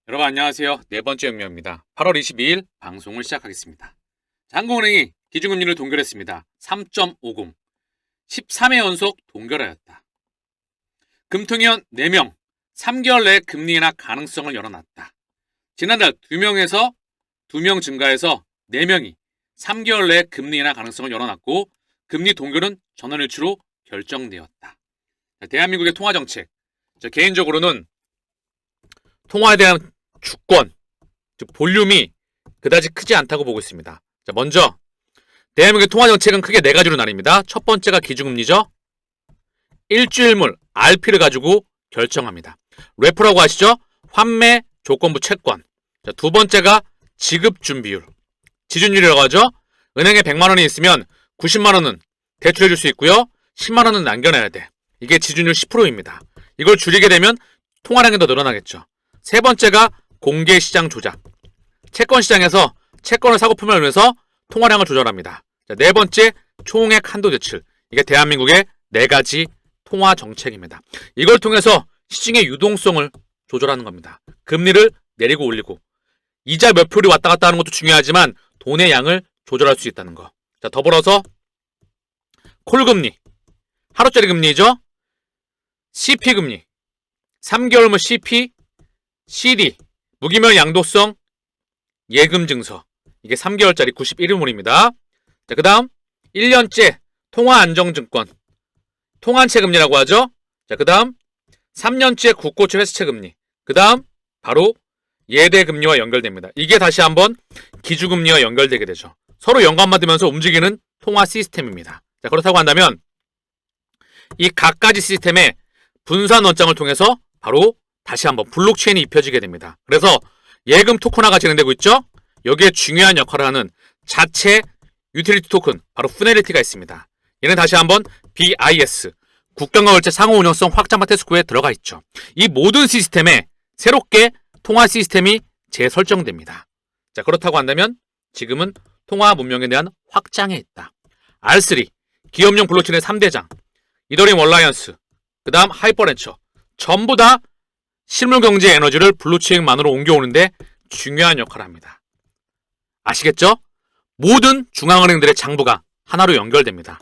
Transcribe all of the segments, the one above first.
여러분 안녕하세요. 네 번째 영명입니다. 8월 22일 방송을 시작하겠습니다. 한국은행이 기준금리를 동결했습니다. 3.50, 13회 연속 동결하였다. 금통위원 4명, 3개월 내에 금리 인하 가능성을 열어놨다. 지난달 2명 증가해서 4명이 3개월 내에 금리 인하 가능성을 열어놨고 금리 동결은 전원일치로 결정되었다. 대한민국의 통화정책, 개인적으로는 통화에 대한 주권, 즉 볼륨이 그다지 크지 않다고 보고 있습니다. 자, 먼저 대한민국의 통화정책은 크게 4가지로 나뉩니다. 첫 번째가 기준금리죠. 일주일물 RP를 가지고 결정합니다. 레포라고 아시죠? 환매 조건부 채권. 자, 두 번째가 지급준비율, 지준율이라고 하죠. 은행에 100만 원이 있으면 90만 원은 대출해 줄 수 있고요. 10만 원은 남겨놔야 돼. 이게 지준율 10%입니다. 이걸 줄이게 되면 통화량이 더 늘어나겠죠. 세 번째가 공개시장 조작. 채권 시장에서 채권을 사고 품을 하면서 통화량을 조절합니다. 자, 네 번째, 총액 한도 대출. 이게 대한민국의 4가지 통화 정책입니다. 이걸 통해서 시중의 유동성을 조절하는 겁니다. 금리를 내리고 올리고 이자 몇 표를 왔다 갔다 하는 것도 중요하지만 돈의 양을 조절할 수 있다는 거. 자, 더불어서 콜금리, 하루짜리 금리죠. CP금리, 3개월물 CP, CD, 무기명 양도성 예금 증서. 이게 3개월짜리 91일물입니다. 자, 그 다음 1년째 통화안정증권, 통한채금리라고 하죠. 자, 그 다음 3년째 국고채 회수채금리. 그 다음 바로 예대금리와 연결됩니다. 이게 다시 한번 기준금리와 연결되게 되죠. 서로 연관받으면서 움직이는 통화 시스템입니다. 자, 그렇다고 한다면 이 각가지 시스템의 분산 원장을 통해서 바로 다시 한번 블록체인이 입혀지게 됩니다. 그래서 예금 토큰화가 진행되고 있죠. 여기에 중요한 역할을 하는 자체 유틸리티 토큰, 바로 푸네리티가 있습니다. 얘는 다시 한번 BIS, 국경과 결제 상호 운영성 확장화 테스크에 들어가 있죠. 이 모든 시스템에 새롭게 통화 시스템이 재설정됩니다. 자, 그렇다고 한다면 지금은 통화 문명에 대한 확장에 있다. R3, 기업용 블록체인의 3대장, 이더리움 얼라이언스, 그 다음 하이퍼렌처, 전부 다 실물경제 에너지를 블록체인만으로 옮겨오는데 중요한 역할을 합니다. 아시겠죠? 모든 중앙은행들의 장부가 하나로 연결됩니다.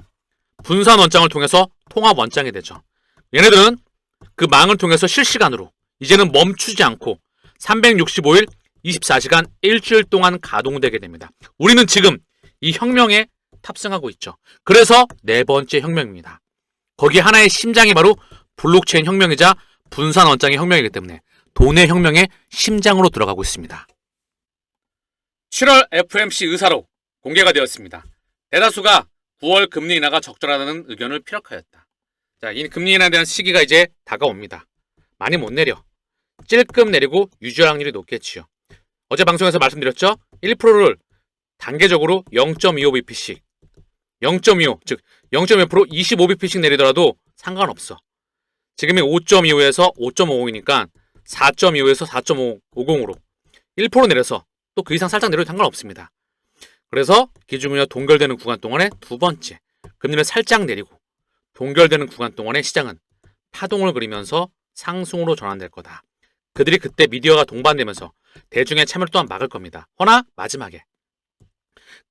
분산 원장을 통해서 통합 원장이 되죠. 얘네들은 그 망을 통해서 실시간으로 이제는 멈추지 않고 365일 24시간 일주일 동안 가동되게 됩니다. 우리는 지금 이 혁명에 탑승하고 있죠. 그래서 4번째 혁명입니다. 거기 하나의 심장이 바로 블록체인 혁명이자 분산 원장의 혁명이기 때문에 돈의 혁명의 심장으로 들어가고 있습니다. 7월 FMC 의사록 공개가 되었습니다. 대다수가 9월 금리 인하가 적절하다는 의견을 피력하였다. 자, 이 금리 인하에 대한 시기가 이제 다가옵니다. 많이 못 내려. 찔끔 내리고 유지할 확률이 높겠지요. 어제 방송에서 말씀드렸죠? 1%를 단계적으로 0.25bp씩 0.25, 즉 0.1% 25bp씩 내리더라도 상관없어. 지금이 5.25에서 5.50이니까 4.25에서 4.50으로 1% 내려서 또 그 이상 살짝 내려도 상관없습니다. 그래서 기준금리와 동결되는 구간 동안에 두 번째, 금리를 살짝 내리고 동결되는 구간 동안의 시장은 파동을 그리면서 상승으로 전환될 거다. 그들이 그때 미디어가 동반되면서 대중의 참여를 또한 막을 겁니다. 허나 마지막에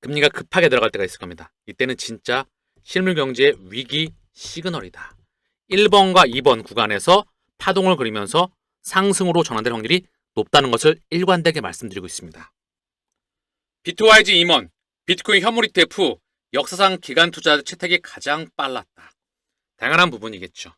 금리가 급하게 들어갈 때가 있을 겁니다. 이때는 진짜 실물경제의 위기 시그널이다. 1번과 2번 구간에서 파동을 그리면서 상승으로 전환될 확률이 높다는 것을 일관되게 말씀드리고 있습니다. 비트와이즈 임원, 비트코인 현물 ETF 역사상 기관 투자 채택이 가장 빨랐다. 당연한 부분이겠죠.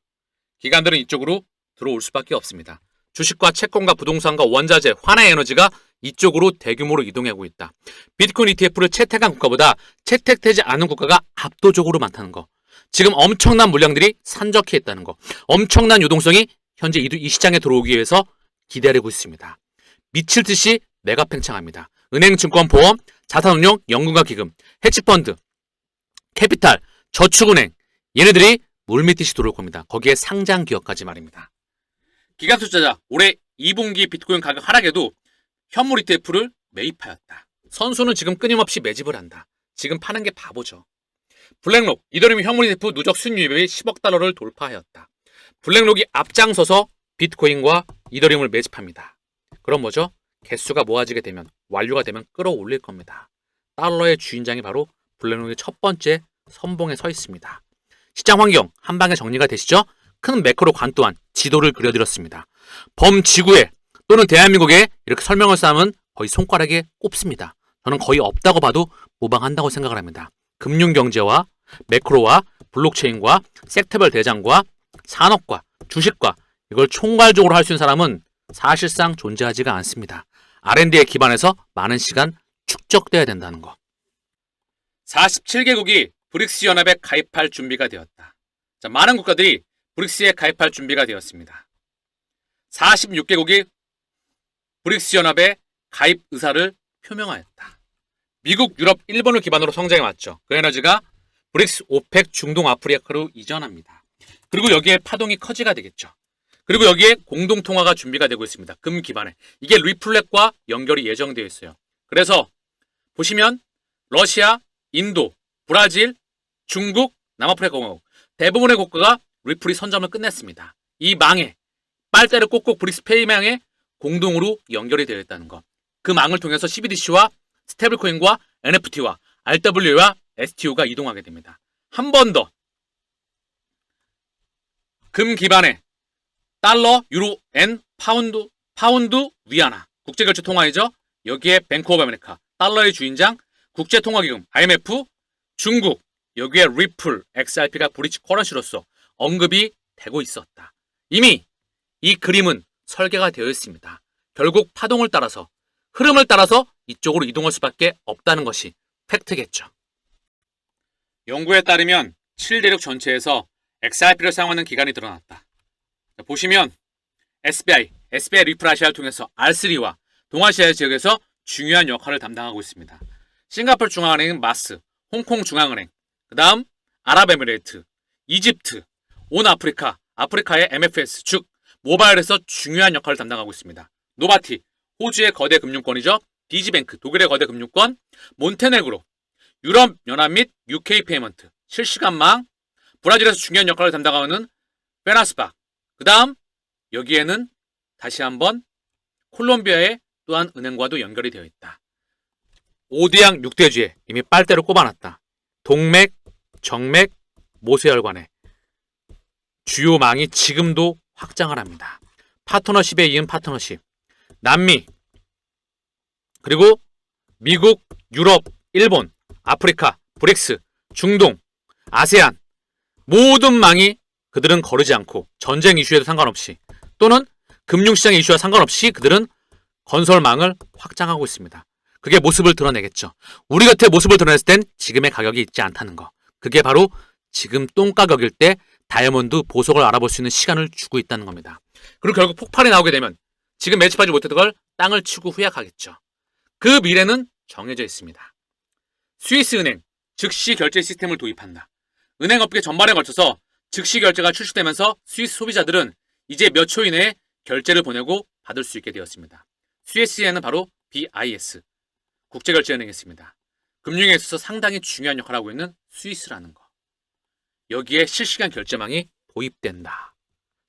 기관들은 이쪽으로 들어올 수밖에 없습니다. 주식과 채권과 부동산과 원자재, 환의 에너지가 이쪽으로 대규모로 이동하고 있다. 비트코인 ETF를 채택한 국가보다 채택되지 않은 국가가 압도적으로 많다는 거. 지금 엄청난 물량들이 산적해 있다는 거. 엄청난 유동성이 현재 이 시장에 들어오기 위해서 기다리고 있습니다. 미칠 듯이 내가 팽창합니다. 은행, 증권, 보험, 자산운용, 연금과 기금, 해치펀드, 캐피탈, 저축은행, 얘네들이 물밀듯이 들어올 겁니다. 거기에 상장 기업까지 말입니다. 기관 투자자 올해 2분기 비트코인 가격 하락에도 현물 ETF를 매입하였다. 선수는 지금 끊임없이 매집을 한다. 지금 파는 게 바보죠. 블랙록, 이더리움 현물 ETF 누적 순유입이 10억 달러를 돌파하였다. 블랙록이 앞장서서 비트코인과 이더리움을 매집합니다. 그럼 뭐죠? 개수가 모아지게 되면, 완료가 되면 끌어올릴 겁니다. 달러의 주인장이 바로 블랙록의 첫 번째 선봉에 서 있습니다. 시장 환경 한 방에 정리가 되시죠? 큰 매크로 관 또한 지도를 그려드렸습니다. 범지구에 또는 대한민국에 이렇게 설명을 쌓으면 거의 손가락에 꼽습니다. 저는 거의 없다고 봐도 무방한다고 생각을 합니다. 금융경제와 매크로와 블록체인과 섹터별 대장과 산업과 주식과 이걸 총괄적으로 할 수 있는 사람은 사실상 존재하지가 않습니다. R&D에 기반해서 많은 시간 축적돼야 된다는 거. 47개국이 브릭스 연합에 가입할 준비가 되었다. 자, 많은 국가들이 브릭스에 가입할 준비가 되었습니다. 46개국이 브릭스 연합에 가입 의사를 표명하였다. 미국, 유럽, 일본을 기반으로 성장해 왔죠. 그 에너지가 브릭스, 오펙, 중동, 아프리카로 이전합니다. 그리고 여기에 파동이 커지가 되겠죠. 그리고 여기에 공동통화가 준비가 되고 있습니다. 금 기반에. 이게 리플렛과 연결이 예정되어 있어요. 그래서 보시면 러시아, 인도, 브라질, 중국, 남아프리카 공화국 대부분의 국가가 리플이 선점을 끝냈습니다. 이 망에 빨대를 꽂고 브릭스 페이망에 공동으로 연결이 되어 있다는 것. 그 망을 통해서 CBDC와 스테이블코인과 NFT와 RWA와 STO가 이동하게 됩니다. 한 번 더 금 기반에 달러, 유로, 엔, 파운드, 위안화 국제결제 통화이죠. 여기에 뱅크 오브 아메리카, 달러의 주인장, 국제통화기금, IMF, 중국, 여기에 리플, XRP가 브릿지 커런시로서 언급이 되고 있었다. 이미 이 그림은 설계가 되어 있습니다. 결국 파동을 따라서, 흐름을 따라서 이쪽으로 이동할 수밖에 없다는 것이 팩트겠죠. 연구에 따르면 7대륙 전체에서 XRP를 사용하는 기관이 드러났다. 자, 보시면 SBI 리플 아시아를 통해서 R3와 동아시아 지역에서 중요한 역할을 담당하고 있습니다. 싱가포르 중앙은행은 마스, 홍콩 중앙은행, 그 다음 아랍에미레이트, 이집트, 온 아프리카의 MFS, 즉 모바일에서 중요한 역할을 담당하고 있습니다. 노바티, 호주의 거대 금융권이죠. 디지뱅크, 독일의 거대 금융권, 몬테네그로, 유럽연합 및 UK 페이먼트, 실시간망, 브라질에서 중요한 역할을 담당하는 페나스박, 그 다음 여기에는 다시 한번 콜롬비아의 또한 은행과도 연결이 되어 있다. 5대양 6대주에 이미 빨대로 꼽아놨다. 동맥, 정맥, 모세혈관에 주요 망이 지금도 확장을 합니다. 파트너십에 이은 파트너십, 남미, 그리고 미국, 유럽, 일본, 아프리카, 브릭스, 중동, 아세안 모든 망이 그들은 거르지 않고 전쟁 이슈에도 상관없이 또는 금융시장 이슈와 상관없이 그들은 건설망을 확장하고 있습니다. 그게 모습을 드러내겠죠. 우리 곁에 모습을 드러냈을 땐 지금의 가격이 있지 않다는 거. 그게 바로 지금 똥가격일 때 다이아몬드 보석을 알아볼 수 있는 시간을 주고 있다는 겁니다. 그리고 결국 폭발이 나오게 되면 지금 매집하지 못했던 걸 땅을 치고 후약하겠죠. 그 미래는 정해져 있습니다. 스위스은행 즉시 결제 시스템을 도입한다. 은행업계 전반에 걸쳐서 즉시 결제가 출시되면서 스위스 소비자들은 이제 몇 초 이내에 결제를 보내고 받을 수 있게 되었습니다. 스위스에는 바로 BIS 국제결제은행이 있습니다. 금융에 있어서 상당히 중요한 역할을 하고 있는 스위스라는 거. 여기에 실시간 결제망이 도입된다.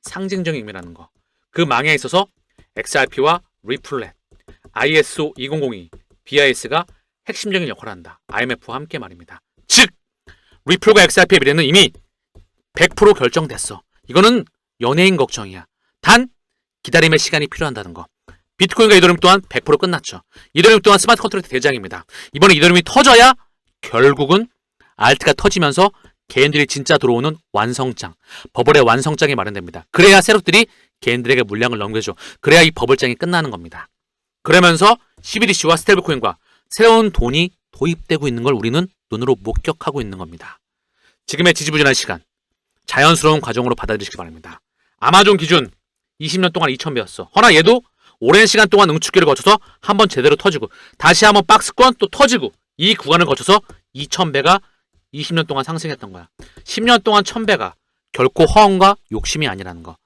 상징적인 의미라는 거. 그 망에 있어서 XRP와 리플렛, ISO 2002, BIS가 핵심적인 역할을 한다. IMF와 함께 말입니다. 즉 리플과 XRP의 미래는 이미 100% 결정됐어. 이거는 연예인 걱정이야. 단 기다림의 시간이 필요한다는 거. 비트코인과 이더리움 또한 100% 끝났죠. 이더리움 또한 스마트 컨트랙트 대장입니다. 이번에 이더리움이 터져야 결국은 알트가 터지면서 개인들이 진짜 들어오는 완성장, 버블의 완성장이 마련됩니다. 그래야 세력들이 개인들에게 물량을 넘겨줘. 그래야 이 버블장이 끝나는 겁니다. 그러면서 CBDC와 스테이블코인과 새로운 돈이 도입되고 있는 걸 우리는 눈으로 목격하고 있는 겁니다. 지금의 지지부진한 시간, 자연스러운 과정으로 받아들이시기 바랍니다. 아마존 기준 20년 동안 2,000배였어. 허나 얘도 오랜 시간 동안 응축기를 거쳐서 한번 제대로 터지고 다시 한번 박스권 또 터지고 이 구간을 거쳐서 2,000배가 20년 동안 상승했던 거야. 10년 동안 1,000배가 결코 허언과 욕심이 아니라는 거.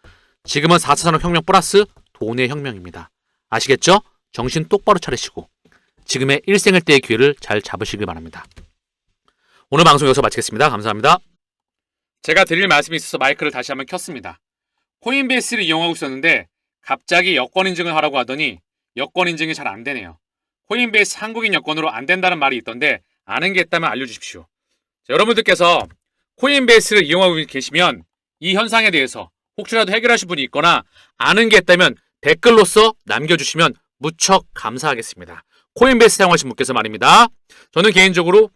지금은 4차 산업혁명 플러스 돈의 혁명입니다. 아시겠죠? 정신 똑바로 차리시고 지금의 일생일대의 기회를 잘 잡으시길 바랍니다. 오늘 방송 여기서 마치겠습니다. 감사합니다. 제가 드릴 말씀이 있어서 마이크를 다시 한번 켰습니다. 코인베이스를 이용하고 있었는데 갑자기 여권 인증을 하라고 하더니 여권 인증이 잘 안 되네요. 코인베이스 한국인 여권으로 안 된다는 말이 있던데 아는 게 있다면 알려주십시오. 자, 여러분들께서 코인베이스를 이용하고 계시면 이 현상에 대해서 혹시라도 해결하실 분이 있거나 아는 게 있다면 댓글로써 남겨주시면 무척 감사하겠습니다. 코인베이스 사용하신 분께서 말입니다. 저는 개인적으로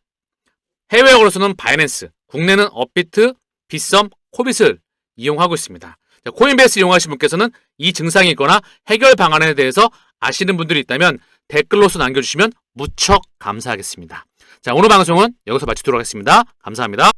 해외여권으로서는 바이낸스, 국내는 업비트, 빗썸, 코빗을 이용하고 있습니다. 자, 코인베이스 이용하신 분께서는 이 증상이 있거나 해결 방안에 대해서 아시는 분들이 있다면 댓글로서 남겨주시면 무척 감사하겠습니다. 자, 오늘 방송은 여기서 마치도록 하겠습니다. 감사합니다.